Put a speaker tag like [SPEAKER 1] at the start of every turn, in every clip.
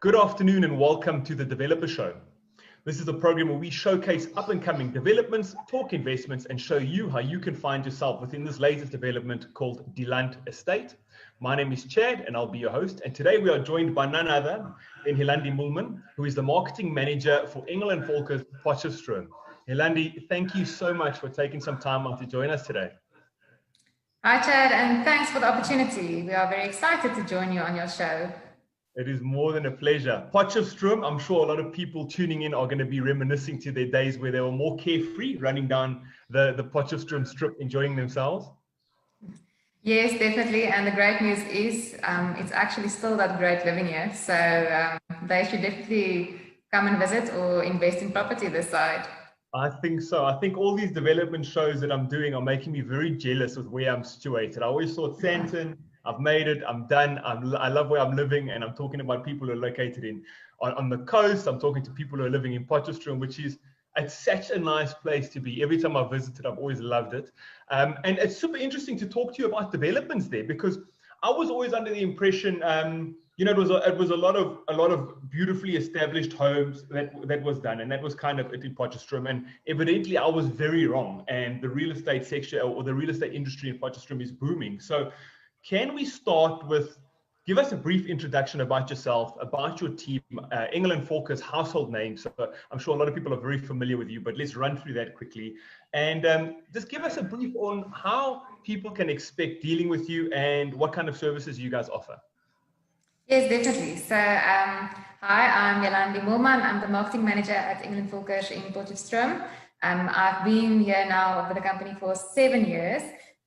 [SPEAKER 1] Good afternoon and welcome to the Developer Show. This is a program where we showcase up-and-coming developments, talk investments, and show you how you can find yourself within this latest development called Deland Estate. My name is Chad and I'll be your host. And today we are joined by none other than Helandi Moolman, who is the marketing manager for Engel and Völkers Potchefstroom. Helandi, thank you so much for taking some time out to join us today.
[SPEAKER 2] Hi Chad, and thanks for the opportunity. We are very excited to join you on your show.
[SPEAKER 1] It is more than a pleasure. Potchefstroom, I'm sure a lot of people tuning in are going to be reminiscing to their days where they were more carefree, running down the Potchefstroom strip, enjoying themselves.
[SPEAKER 2] Yes, definitely. And the great news is it's actually still that great living here. So they should definitely come and visit or invest in property this side.
[SPEAKER 1] I think so. I think all these development shows that I'm doing are making me very jealous with where I'm situated. I always thought Santon, I've made it, I'm done, I love where I'm living, and I'm talking about people who are located on the coast. I'm talking to people who are living in Potchefstroom, which is it's such a nice place to be. Every time I've visited, I've always loved it. And it's super interesting to talk to you about developments there, because I was always under the impression, it was a lot of beautifully established homes that was done, and that was kind of it in Potchefstroom. And evidently, I was very wrong. And the real estate sector or the real estate industry in Potchefstroom is booming. So, can we start with give us a brief introduction about yourself, about your team, Engel and Völkers household names. So I'm sure a lot of people are very familiar with you, but let's run through that quickly. And just give us a brief on how people can expect dealing with you and what kind of services you guys offer.
[SPEAKER 2] Yes, definitely. So, hi, I'm Helandi Moolman. I'm the marketing manager at Engel and Völkers in Potchefstroom. I've been here now with the company for 7 years.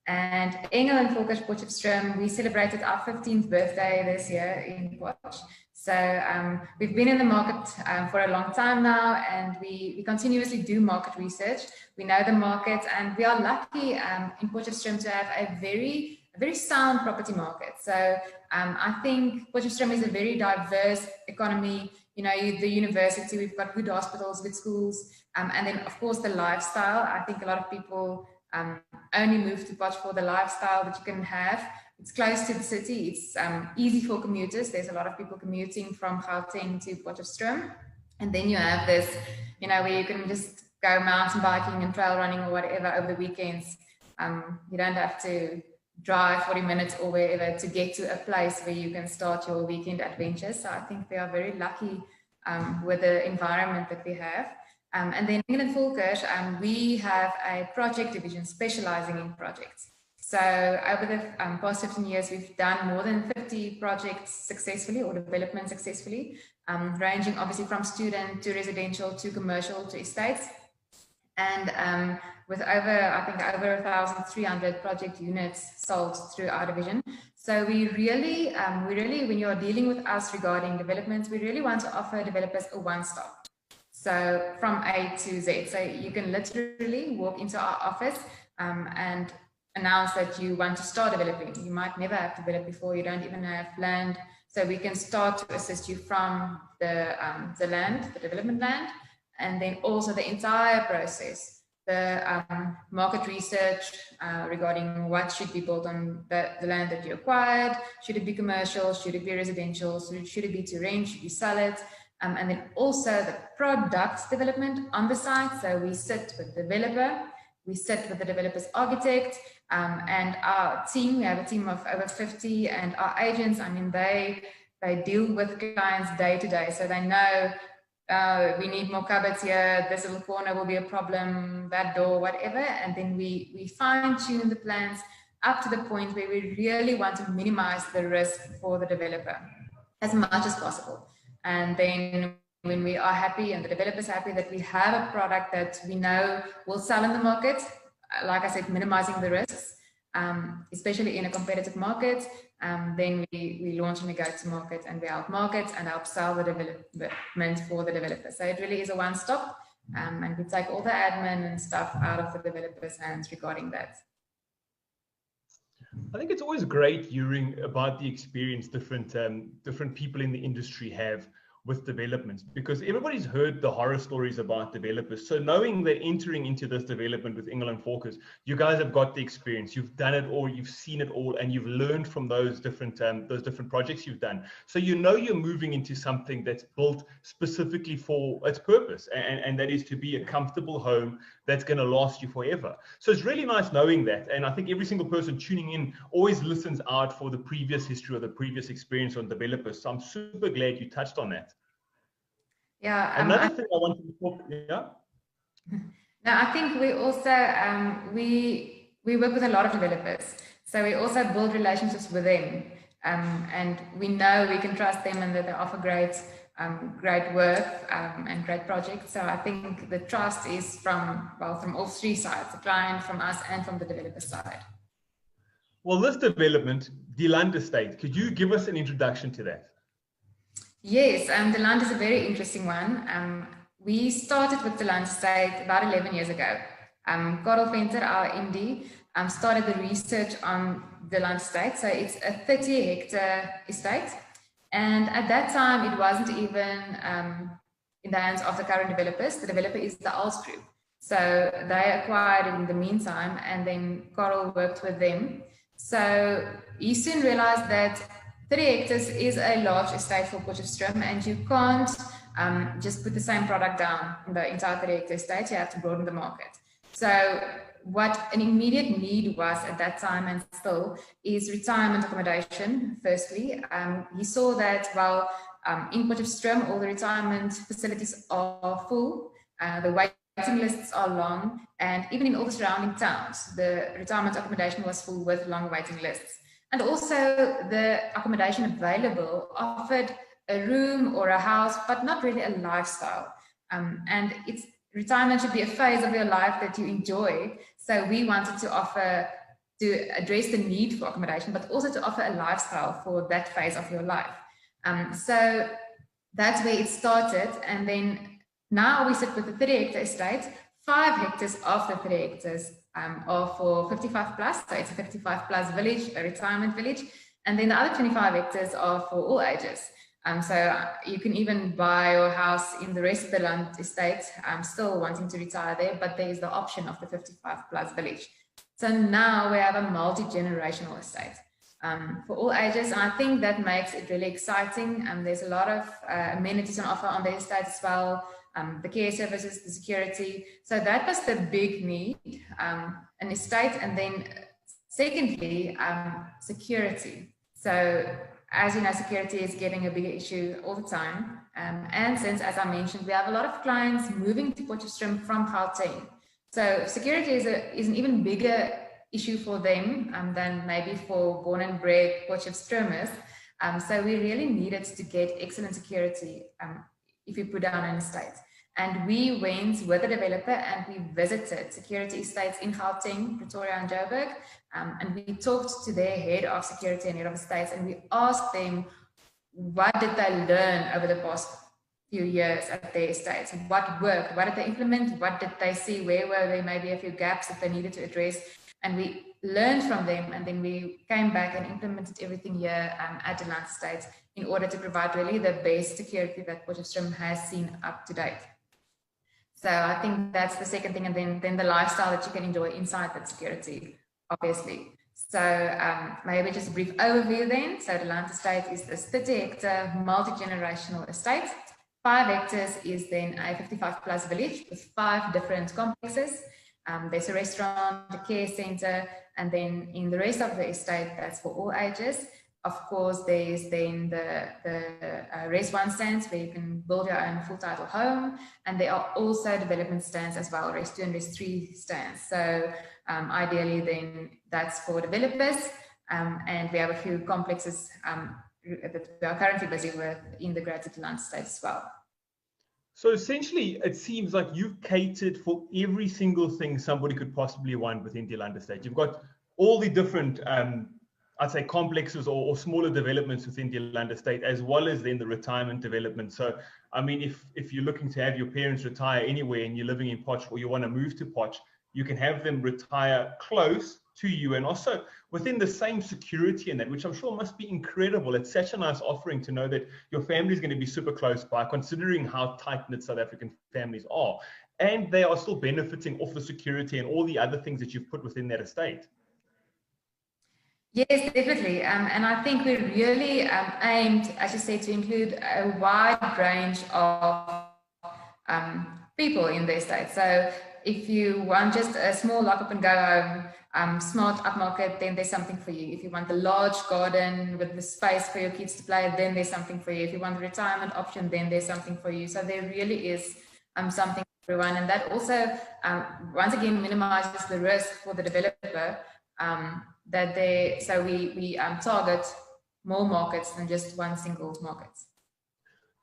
[SPEAKER 2] And Engel and Völkers Potchefstroom, we celebrated our 15th birthday this year in Potch. So we've been in the market for a long time now, and we continuously do market research. We know the market, and we are lucky in Potchefstroom to have a very sound property market. So I think Potchefstroom is a very diverse economy. You know, the university, we've got good hospitals, good schools, and then of course the lifestyle. I think a lot of people only move to Potch for the lifestyle that you can have. It's close to the city. It's easy for commuters. There's a lot of people commuting from Gauteng to Potchefstroom. And then you have this, where you can just go mountain biking and trail running or whatever over the weekends. You don't have to drive 40 minutes or wherever to get to a place where you can start your weekend adventures. So I think we are very lucky with the environment that we have. And then Engel and Völkers, we have a project division specializing in projects. So over the past 15 years, we've done more than 50 projects successfully or development successfully, ranging obviously from student to residential to commercial to estates. And with over 1,300 project units sold through our division. So we really, when you are dealing with us regarding developments, we really want to offer developers a one-stop. So from A to Z. So you can literally walk into our office and announce that you want to start developing. You might never have developed before, you don't even have land. So we can start to assist you from the land, the development land, and then also the entire process. The market research regarding what should be built on the land that you acquired. Should it be commercial? Should it be residential? Should it be to rent? Should you sell it? And then also the product development on the site. So we sit with the developer, we sit with the developer's architect, and our team. We have a team of over 50, and our agents, they deal with clients day to day. So they know we need more cupboards here, this little corner will be a problem, that door, whatever. And then we fine tune the plans up to the point where we really want to minimize the risk for the developer as much as possible. And then when we are happy and the developer's happy that we have a product that we know will sell in the market, like I said, minimizing the risks, especially in a competitive market, then we launch and we go to market and we help market and help sell the development for the developer. So it really is a one-stop, and we take all the admin and stuff out of the developer's hands regarding that.
[SPEAKER 1] I think it's always great hearing about the experience different people in the industry have with developments, because everybody's heard the horror stories about developers. So knowing that entering into this development with Engel and Völkers, you guys have got the experience, you've done it all, you've seen it all, and you've learned from those different projects you've done. So you know you're moving into something that's built specifically for its purpose, and that is to be a comfortable home that's going to last you forever. So it's really nice knowing that, and I think every single person tuning in always listens out for the previous history or the previous experience on developers. So I'm super glad you touched on that.
[SPEAKER 2] Yeah.
[SPEAKER 1] Another thing I wanted to talk, yeah.
[SPEAKER 2] Now, I think we also we work with a lot of developers, so we also build relationships with them, and we know we can trust them and that they offer great work and great projects. So I think the trust is from all three sides: the client, from us, and from the developer side.
[SPEAKER 1] Well, this development, the Land Estate, could you give us an introduction to that?
[SPEAKER 2] Yes, the Land is a very interesting one. We started with the Land Estate about 11 years ago. Karel Venter, our MD, started the research on the Land Estate. So it's a 30-hectare estate. And at that time, it wasn't even in the hands of the current developers. The developer is the ALS Group. So they acquired it in the meantime, and then Karel worked with them. So he soon realized that 30 hectares is a large estate for Potchefstroom, and you can't just put the same product down in the entire 30 hectare estate. You have to broaden the market. So what an immediate need was at that time, and still, is retirement accommodation. Firstly, he saw that while in Potchefstroom all the retirement facilities are full, the waiting lists are long, and even in all the surrounding towns, the retirement accommodation was full with long waiting lists. And also the accommodation available offered a room or a house, but not really a lifestyle. And retirement should be a phase of your life that you enjoy. So we wanted to address the need for accommodation, but also to offer a lifestyle for that phase of your life. So that's where it started. And then now we sit with the 30-hectare estate. 5 hectares of the 30 hectares are for 55 plus, so it's a 55 plus village, a retirement village, and then the other 25 hectares are for all ages. So you can even buy your house in the rest of the Land estate, still wanting to retire there, but there is the option of the 55 plus village. So now we have a multi-generational estate for all ages, and I think that makes it really exciting. There's a lot of amenities on offer on the estate as well. The care services, the security. So that was the big need, an estate. And then secondly, security. So as you know, security is getting a bigger issue all the time. And since, as I mentioned, we have a lot of clients moving to Potchefstroom from Gauteng. So security is an even bigger issue for them than maybe for born and bred Potchefstroomers. So we really needed to get excellent security if you put down an estate. And we went with the developer and we visited security estates in Gauteng, Pretoria and Joburg. And we talked to their head of security and head of estates, and we asked them, what did they learn over the past few years at their estates? What worked? What did they implement? What did they see? Where were there maybe a few gaps that they needed to address? And we learned from them, and then we came back and implemented everything here at the Land Estate in order to provide really the best security that Potchefstroom has seen up to date. So I think that's the second thing, and then the lifestyle that you can enjoy inside that security, obviously. So maybe just a brief overview then. So the Land Estate is this 30-hectare multi-generational estate. 5 hectares is then a 55 plus village with 5 different complexes. There's a restaurant, a care center, and then in the rest of the estate, that's for all ages. Of course, there's then the Res 1 stands where you can build your own full title home. And there are also development stands as well, Res 2 and Res 3 stands. So ideally then that's for developers. And we have a few complexes that we are currently busy with in the Greater Land Estate as well.
[SPEAKER 1] So essentially, it seems like you've catered for every single thing somebody could possibly want within the Land Estate. You've got all the different I'd say complexes or smaller developments within the Land Estate, as well as then the retirement development. So, I mean, if you're looking to have your parents retire anywhere and you're living in Potch or you want to move to Potch, you can have them retire close to you, and also within the same security and that, which I'm sure must be incredible. It's such a nice offering to know that your family is going to be super close by, considering how tight-knit South African families are, and they are still benefiting off the security and all the other things that you've put within that estate.
[SPEAKER 2] Yes, definitely. And I think we really aimed, as you said, to include a wide range of people in the estate. So if you want just a small lock up and go home, smart upmarket, then there's something for you. If you want the large garden with the space for your kids to play, then there's something for you. If you want the retirement option, then there's something for you. So there really is something for everyone. And that also, once again, minimizes the risk for the developer. So we target more markets than just one single market.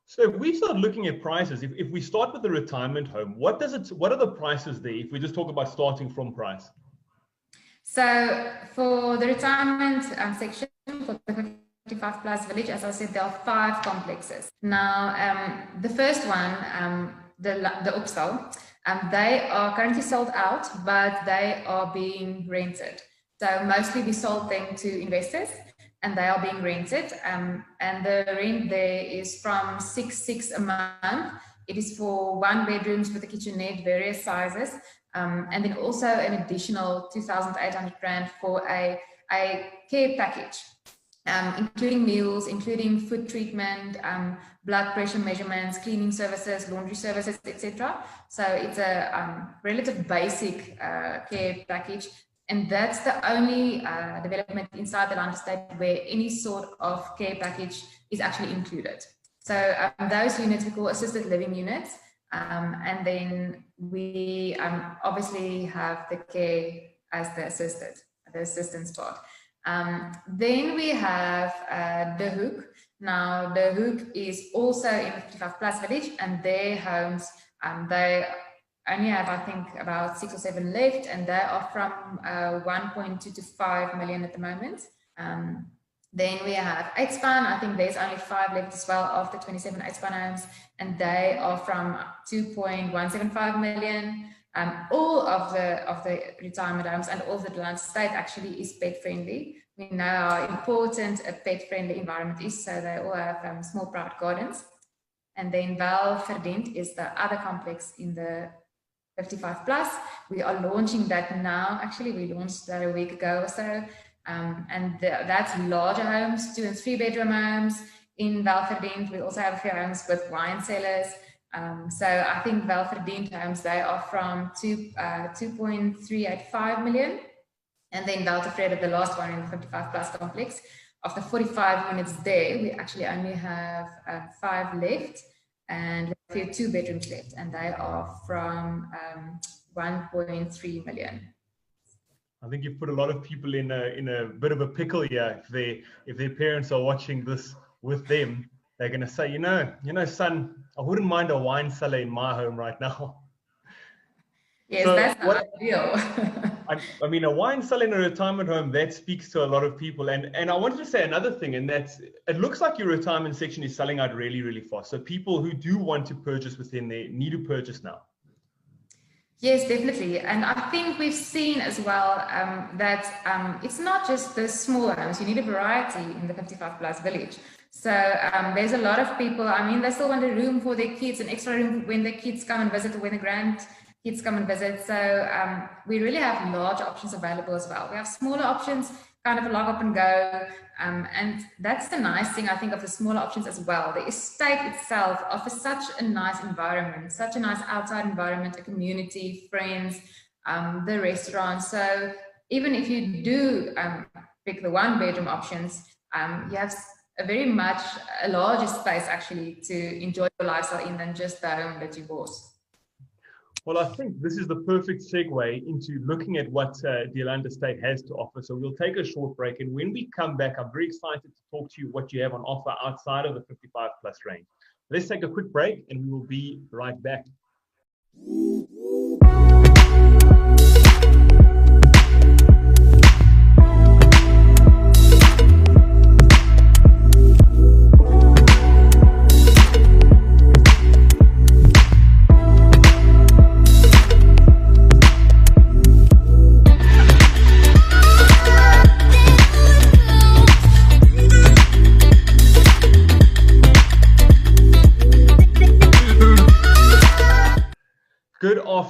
[SPEAKER 1] So if we start looking at prices, if we start with the retirement home, what are the prices there? If we just talk about starting from price.
[SPEAKER 2] So for the retirement section, for the 55 plus village, as I said, there are 5 complexes. Now, the first one, the Opstal, they are currently sold out, but they are being rented. So mostly we sold them to investors, and they are being rented. And the rent there is from 6,600 a month. It is for 1 bedrooms with a kitchenette, various sizes. And then also an additional 2,800 rand for a care package, including meals, including food treatment, blood pressure measurements, cleaning services, laundry services, etc. So it's a relative basic care package. And that's the only development inside the London state where any sort of care package is actually included. So those units we call assisted living units. And then we obviously have the care as the assistance part. Then we have the Hoek. Now the Hoek is also in the 55 plus village, and their homes, they only have, I think, about 6 or 7 left, and they are from 1.2 to 5 million at the moment. Then we have 8-span. I think there's only 5 left as well of the 27 8-span homes, and they are from 2.175 million. All of the retirement homes and all of the land state actually is pet friendly. We know how important a pet friendly environment is, so they all have small private gardens. And then Völkers is the other complex in the 55 plus. We are launching that now. Actually, we launched that a week ago or so. And that's larger homes, 2 and 3 bedroom homes. In Völkers, we also have a few homes with wine cellars. So I think Völkers homes, they are from 2.385 million. And then Völkers, the last one in the 55 plus complex, of the 45 units there, we actually only have 5 left. And we have 2 bedrooms left, and they are from 1.3 million.
[SPEAKER 1] I think you've put a lot of people in a bit of a pickle here. If their parents are watching this with them, they're going to say, you know, son, I wouldn't mind a wine cellar in my home right now.
[SPEAKER 2] Yes, so that's not ideal.
[SPEAKER 1] I mean, a wine cellar in a retirement home, that speaks to a lot of people. And I wanted to say another thing, and that's, it looks like your retirement section is selling out really, really fast. So people who do want to purchase within there need to purchase now.
[SPEAKER 2] Yes, definitely. And I think we've seen as well that it's not just the smaller homes. You need a variety in the 55 plus village. So there's a lot of people, I mean, they still want a room for their kids, an extra room when their kids come and visit, or when the grandkids come and visit. So we really have large options available as well. We have smaller options, kind of a lock up and go. And that's the nice thing, I think, of the smaller options as well. The estate itself offers such a nice environment, such a nice outside environment, a community, friends, the restaurant. So even if you do pick the 1 bedroom options, you have a very much a larger space actually to enjoy your lifestyle in than just the home that you bought.
[SPEAKER 1] Well, I think this is the perfect segue into looking at what the Helandi estate has to offer. So we'll take a short break, and when we come back, I'm very excited to talk to you what you have on offer outside of the 55 plus range. Let's take a quick break, and we will be right back.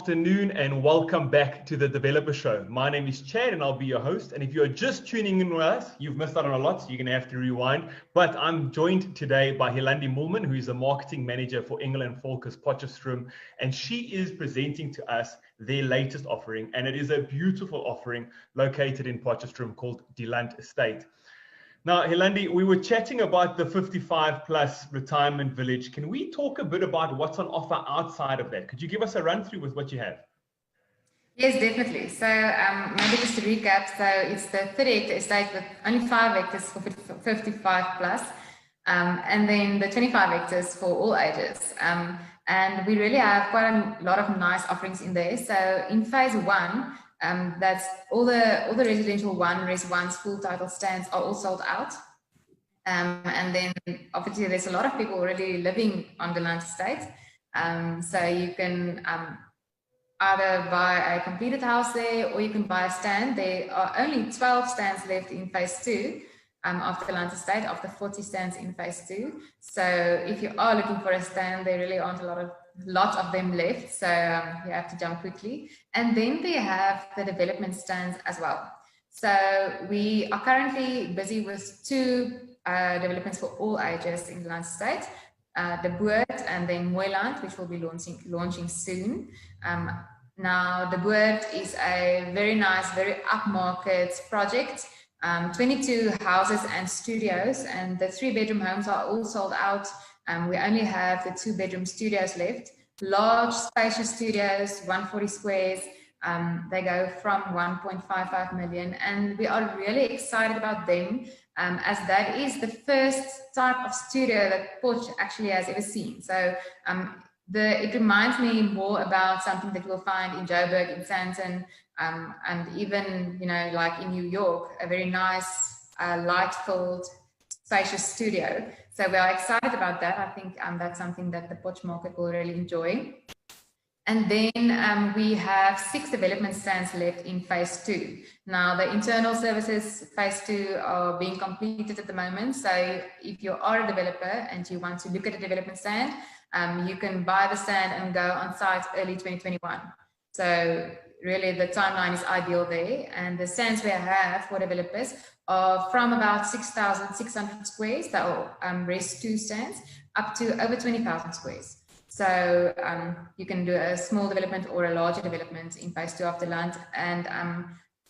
[SPEAKER 1] afternoon and welcome back to the Developer Show. My name is Chad and I'll be your host. And if you're just tuning in with us, you've missed out on a lot, so you're going to have to rewind. But I'm joined today by Helandi Moolman, who is the marketing manager for Engel and Völkers Potchefstroom. And she is presenting to us their latest offering. And it is a beautiful offering located in Potchefstroom called Deland Estate. Now, Helandi, we were chatting about the 55 plus retirement village. Can we talk a bit about what's on offer outside of that? Could you give us a run through with what you have?
[SPEAKER 2] Yes, definitely. So maybe just to recap, so it's the 30-hectare estate with only 5 hectares for 55 plus, and then the 25 hectares for all ages. And we really have quite a lot of nice offerings in there. So in phase 1, that's all the residential res 1's full title stands are all sold out. And then obviously there's a lot of people already living on the land estate. So you can either buy a completed house there or you can buy a stand. There are only 12 stands left in phase 2 of the land estate, of the 40 stands in phase 2. So if you are looking for a stand, there really aren't a lot of them left, so you have to jump quickly. And then they have the development stands as well. So we are currently busy with 2 developments for all ages in the land estate, the Boord and then Moolman, which will be launching soon. Now the Boord is a very nice, very upmarket project. 22 houses and studios, and the 3-bedroom homes are all sold out. We only have the 2-bedroom studios left. Large, spacious studios, 140 squares. They go from 1.55 million, and we are really excited about them, as that is the first type of studio that Potch actually has ever seen. So it reminds me more about something that you'll find in Joburg, in Sandton, and even, like in New York, a very nice, light-filled, spacious studio. So we are excited about that. I think that's something that the Potch market will really enjoy. And then we have 6 development stands left in phase 2. Now the internal services phase 2 are being completed at the moment. So if you are a developer and you want to look at a development stand, you can buy the stand and go on site early 2021. So really the timeline is ideal there. And the stands we have for developers are from about 6,600 squares, that are res 2 stands, up to over 20,000 squares. So you can do a small development or a larger development in phase 2 of the land. And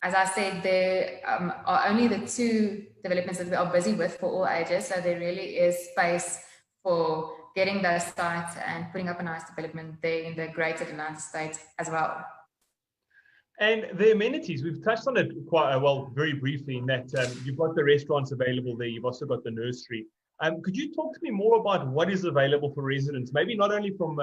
[SPEAKER 2] as I said, there are only the 2 developments that we are busy with for all ages. So there really is space for getting those sites and putting up a nice development there in the greater land estate as well.
[SPEAKER 1] And the amenities, we've touched on it quite very briefly, in that you've got the restaurants available there. You've also got the nursery. Could you talk to me more about what is available for residents? Maybe not only from,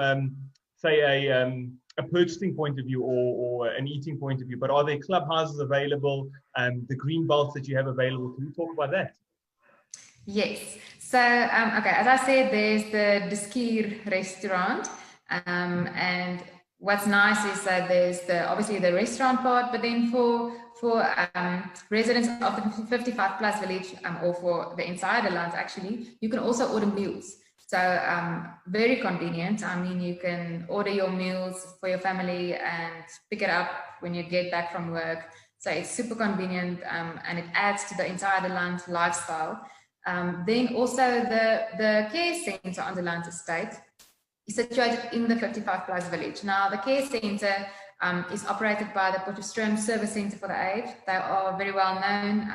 [SPEAKER 1] say, a purchasing point of view or an eating point of view, but are there clubhouses available? The green belts that you have available? Can you talk about that?
[SPEAKER 2] Yes. So, okay, as I said, there's the Diskier restaurant, and what's nice is that there's obviously the restaurant part, but then for residents of the 55 plus village, or for the entire land actually, you can also order meals. So very convenient. I mean, you can order your meals for your family and pick it up when you get back from work. So it's super convenient, and it adds to the entire land lifestyle. Then also the care center on the land estate is situated in the 55 plus village. Now the care center is operated by the Potchefstroom Service Center for the Aged. They are very well known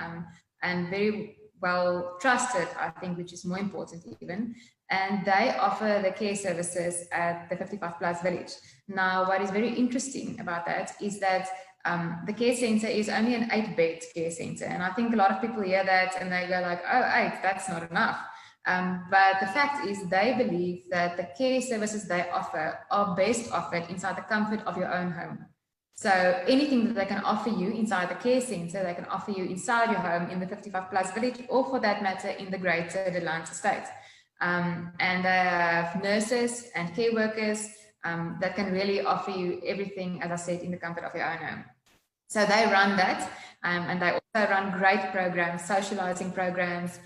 [SPEAKER 2] and very well trusted, I think, which is more important even. And they offer the care services at the 55 plus village. Now, what is very interesting about that is that the care center is only an 8-bed care center. And I think a lot of people hear that and they go like, oh, 8, that's not enough. But the fact is they believe that the care services they offer are best offered inside the comfort of your own home. So anything that they can offer you inside the care center, they can offer you inside your home in the 55 plus village, or for that matter in the greater land estate. And they have nurses and care workers that can really offer you everything, as I said, in the comfort of your own home. So they run that, and they also run great programs, socializing programs,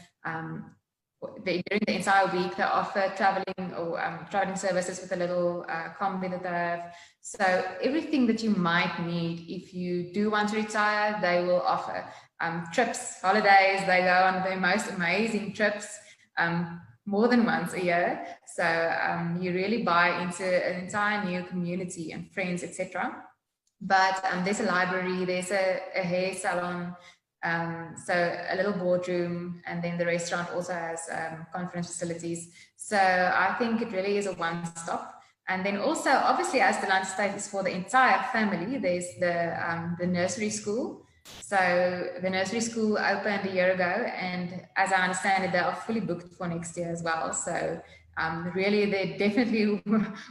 [SPEAKER 2] during the entire week, they offer traveling or traveling services with a little combi that they have. So everything that you might need if you do want to retire, they will offer. Trips, holidays, they go on the most amazing trips, more than once a year. So you really buy into an entire new community and friends, etc. But there's a library, there's a hair salon, so a little boardroom, and then the restaurant also has conference facilities. So I think it really is a one-stop. And then also, obviously, as the lunch state is for the entire family, there's the nursery school. So the nursery school opened a year ago, and as I understand it, they are fully booked for next year as well. So really, there definitely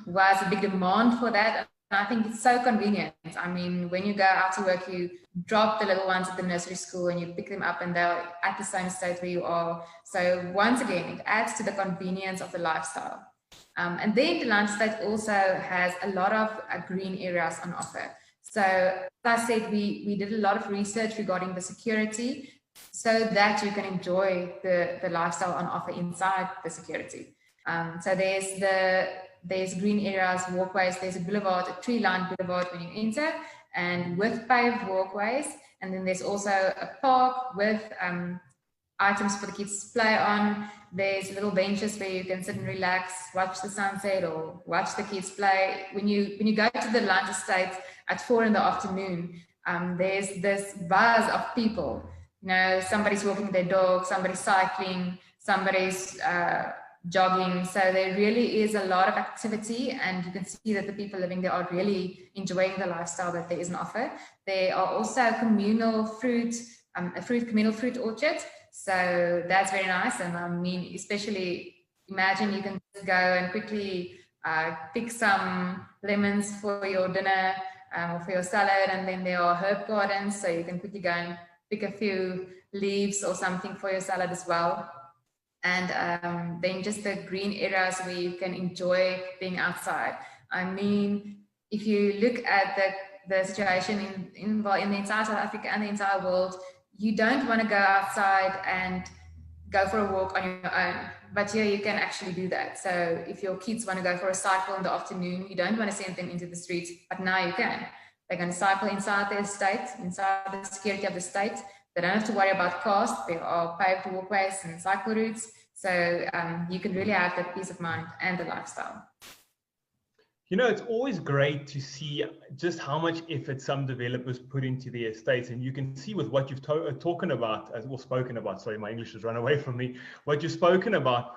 [SPEAKER 2] was a big demand for that. And I think it's so convenient. I mean, when you go out to work, you drop the little ones at the nursery school and you pick them up and they're at the same state where you are. So once again, it adds to the convenience of the lifestyle. And then the lunch state also has a lot of green areas on offer. So as I said, we did a lot of research regarding the security so that you can enjoy the lifestyle on offer inside the security. So there's green areas, walkways, there's a boulevard, a tree-lined boulevard when you enter, and with paved walkways. And then there's also a park with items for the kids to play on. There's little benches where you can sit and relax, watch the sunset or watch the kids play. When you go to the lunch estate at 4 in the afternoon, there's this buzz of people. You know, somebody's walking their dog, somebody's cycling, somebody's jogging. So there really is a lot of activity, and you can see that the people living there are really enjoying the lifestyle that there is on offer. There are also communal fruit, communal fruit orchard. So that's very nice. And I mean, especially imagine you can go and quickly pick some lemons for your dinner or for your salad. And then there are herb gardens. So you can quickly go and pick a few leaves or something for your salad as well. And then just the green areas where you can enjoy being outside. I mean, if you look at the situation in the entire South Africa and the entire world, you don't want to go outside and go for a walk on your own, but here you can actually do that. So if your kids want to go for a cycle in the afternoon, you don't want to send them into the streets, but now you can. They're going to cycle inside the estate, inside the security of the state. They don't have to worry about cost. There are paved walkways and cycle routes. So you can really have that peace of mind and the lifestyle.
[SPEAKER 1] You know, it's always great to see just how much effort some developers put into their estates. And you can see with what you've spoken about, sorry, my English has run away from me, what you've spoken about,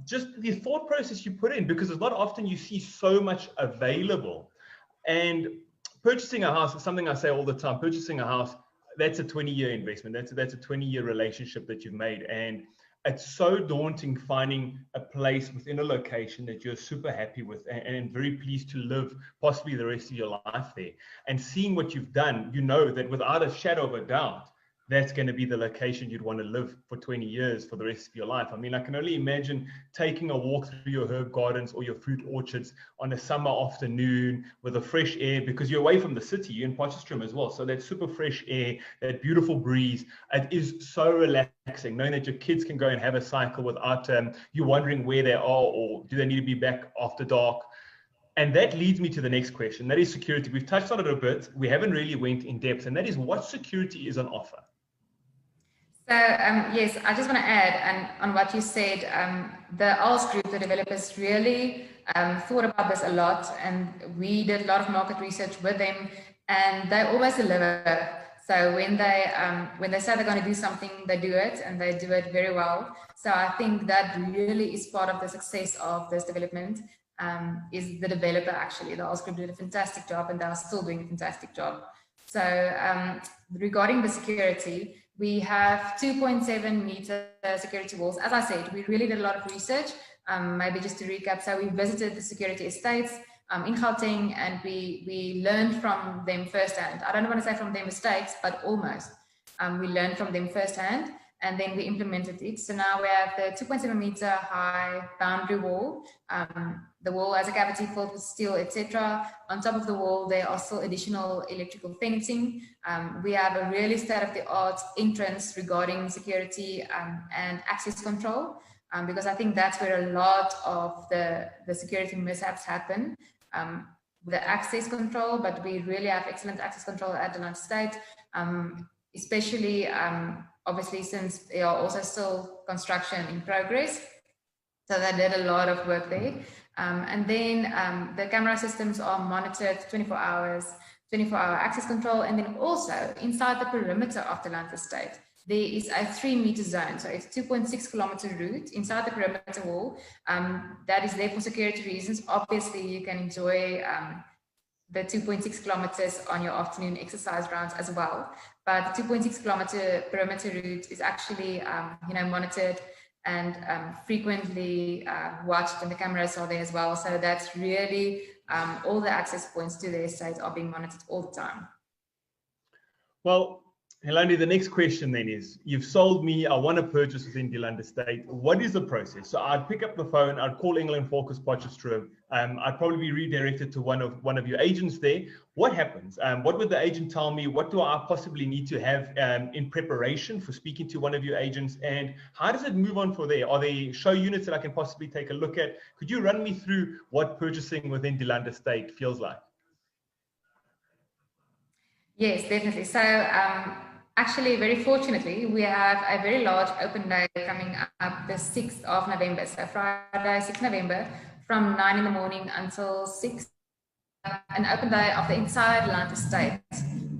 [SPEAKER 1] just the thought process you put in, because it's not often you see so much available. And purchasing a house is something I say all the time. Purchasing a house, that's a 20-year investment. That's a 20-year relationship that you've made. And it's so daunting finding a place within a location that you're super happy with and very pleased to live possibly the rest of your life there. And seeing what you've done, you know that without a shadow of a doubt, that's going to be the location you'd want to live for 20 years for the rest of your life. I mean, I can only imagine taking a walk through your herb gardens or your fruit orchards on a summer afternoon with the fresh air, because you're away from the city, you're in Potchefstroom as well. So that super fresh air, that beautiful breeze, it is so relaxing, knowing that your kids can go and have a cycle without you wondering where they are or do they need to be back after dark. And that leads me to the next question. That is security. We've touched on it a bit. We haven't really went in depth, and that is what security is on offer.
[SPEAKER 2] So yes, I just want to add on what you said, the ALS Group, the developers really thought about this a lot, and we did a lot of market research with them, and they always deliver. So when they say they're going to do something, they do it, and they do it very well. So I think that really is part of the success of this development, is the developer actually. The ALS Group did a fantastic job, and they are still doing a fantastic job. So regarding the security, we have 2.7 meter security walls. As I said, we really did a lot of research. Maybe just to recap, so we visited the security estates in Gauteng, and we learned from them firsthand. I don't want to say from their mistakes, but almost. We learned from them firsthand, and then we implemented it. So now we have the 2.7 meter high boundary wall the wall has a cavity filled with steel, etc. On top of the wall, there are still additional electrical fencing. We have a really state-of-the-art entrance regarding security and access control, because I think that's where a lot of the security mishaps happen. The access control, but we really have excellent access control at the United States, especially obviously since there are also still construction in progress. So they did a lot of work there. And then the camera systems are monitored 24 hours, 24-hour access control. And then also inside the perimeter of the land estate, there is a 3-meter zone. So it's 2.6 kilometer route inside the perimeter wall. That is there for security reasons. Obviously, you can enjoy the 2.6 kilometers on your afternoon exercise rounds as well. But the 2.6 kilometer perimeter route is actually, monitored and frequently watched, and the cameras are there as well. So that's really all the access points to the estate are being monitored all the time.
[SPEAKER 1] Well, Helandi, the next question then is, you've sold me, I want to purchase within Engel estate. What is the process? So I'd pick up the phone, I'd call Engel and Völkers Potchefstroom. I'd probably be redirected to one of your agents there. What happens? What would the agent tell me? What do I possibly need to have in preparation for speaking to one of your agents? And how does it move on from there? Are there show units that I can possibly take a look at? Could you run me through what purchasing within Engel estate feels like?
[SPEAKER 2] Yes, definitely. So actually, very fortunately, we have a very large open day coming up the 6th of November. So Friday, 6th November, from 9 in the morning until 6, an open day of the entire land estate.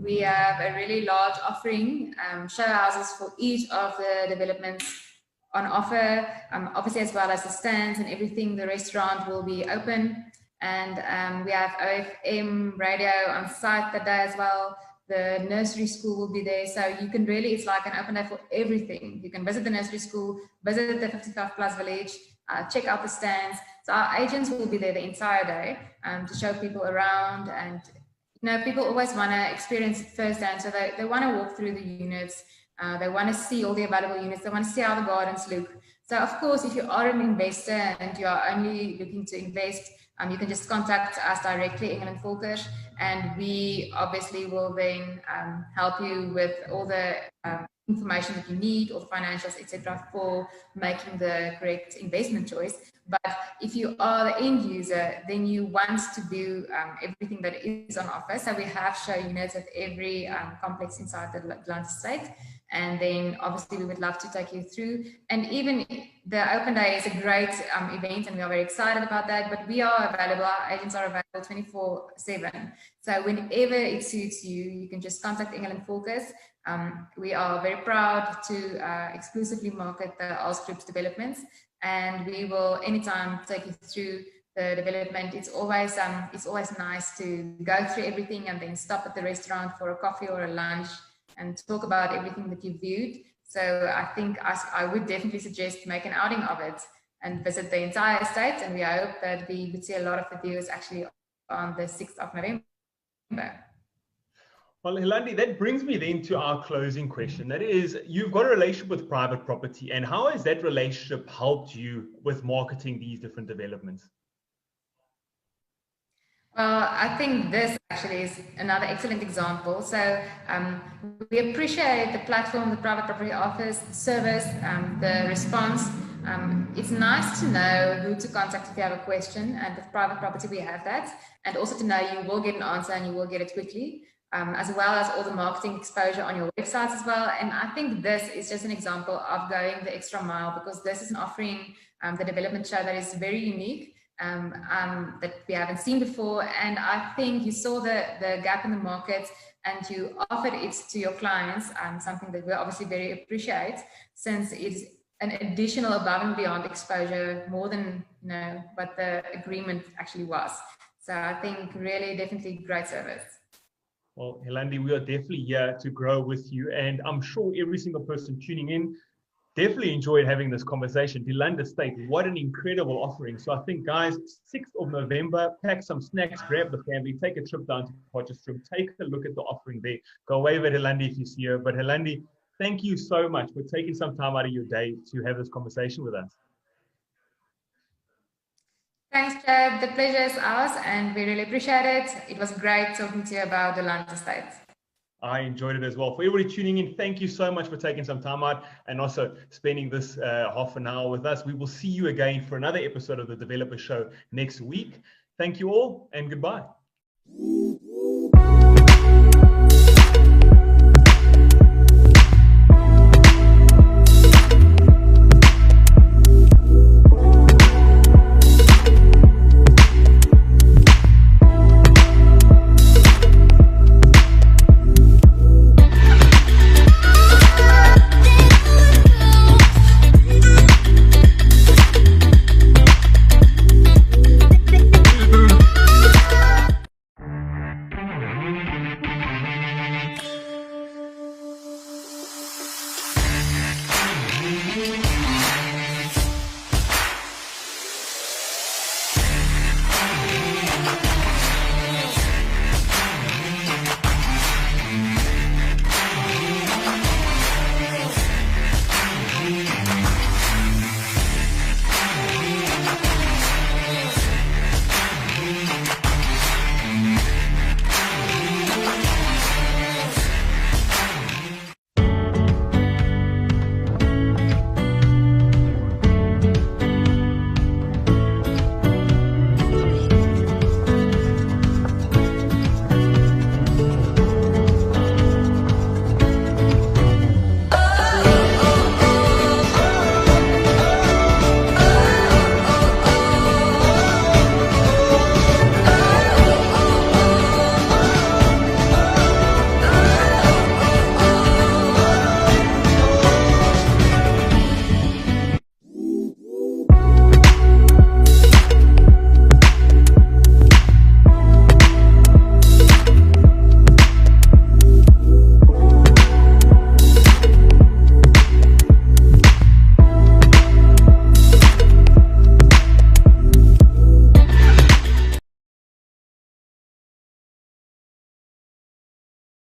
[SPEAKER 2] We have a really large offering, show houses for each of the developments on offer, obviously as well as the stands and everything. The restaurant will be open, and we have OFM radio on site that day as well. The nursery school will be there. So you can really, it's like an open day for everything. You can visit the nursery school, visit the 55 plus village, check out the stands. So our agents will be there the entire day to show people around. And, people always want to experience it firsthand. So they want to walk through the units. They want to see all the available units. They want to see how the gardens look. So of course, if you are an investor and you are only looking to invest, you can just contact us directly, Engel and Völkers, and we obviously will then help you with all the information that you need, all the financials, etc., for making the correct investment choice. But if you are the end user, then you want to do everything that is on offer. So we have show units at every complex inside the land estate. And then obviously we would love to take you through. And even the open day is a great event, and we are very excited about that. But we are available, our agents are available 24/7. So whenever it suits you, you can just contact Engel and Völkers. We are very proud to exclusively market the ALS Group's developments, and we will anytime take you through the development. It's always nice to go through everything and then stop at the restaurant for a coffee or a lunch and talk about everything that you viewed. So I think I would definitely suggest make an outing of it and visit the entire estate. And we hope that we would see a lot of the viewers actually on the 6th of November.
[SPEAKER 1] Well, Helandi, that brings me then to our closing question. That is, you've got a relationship with private property, and how has that relationship helped you with marketing these different developments?
[SPEAKER 2] Well, I think this actually is another excellent example. So we appreciate the platform the private property offers, the service, the response. It's nice to know who to contact if you have a question, and with private property we have that, and also to know you will get an answer and you will get it quickly, as well as all the marketing exposure on your websites as well. And I think this is just an example of going the extra mile, because this is an offering, the development show, that is very unique. That we haven't seen before, and I think you saw the gap in the market and you offered it to your clients, something that we obviously very appreciate, since it's an additional above and beyond exposure, more than what the agreement actually was. So I think really definitely great service.
[SPEAKER 1] Well, Helandi, we are definitely here to grow with you, and I'm sure every single person tuning in definitely enjoyed having this conversation. Engel Estate, what an incredible offering. So I think, guys, 6th of November, pack some snacks, grab the family, take a trip down to Potchefstroom, take a look at the offering there. Go wave at Helandi if you see her. But Helandi, thank you so much for taking some time out of your day to have this conversation with us.
[SPEAKER 2] Thanks, Chad. The pleasure is ours, and we really appreciate it. It was great talking to you about the London States.
[SPEAKER 1] I enjoyed it as well. For everybody tuning in, thank you so much for taking some time out and also spending this half an hour with us. We will see you again for another episode of the Developer Show next week. Thank you all, and goodbye.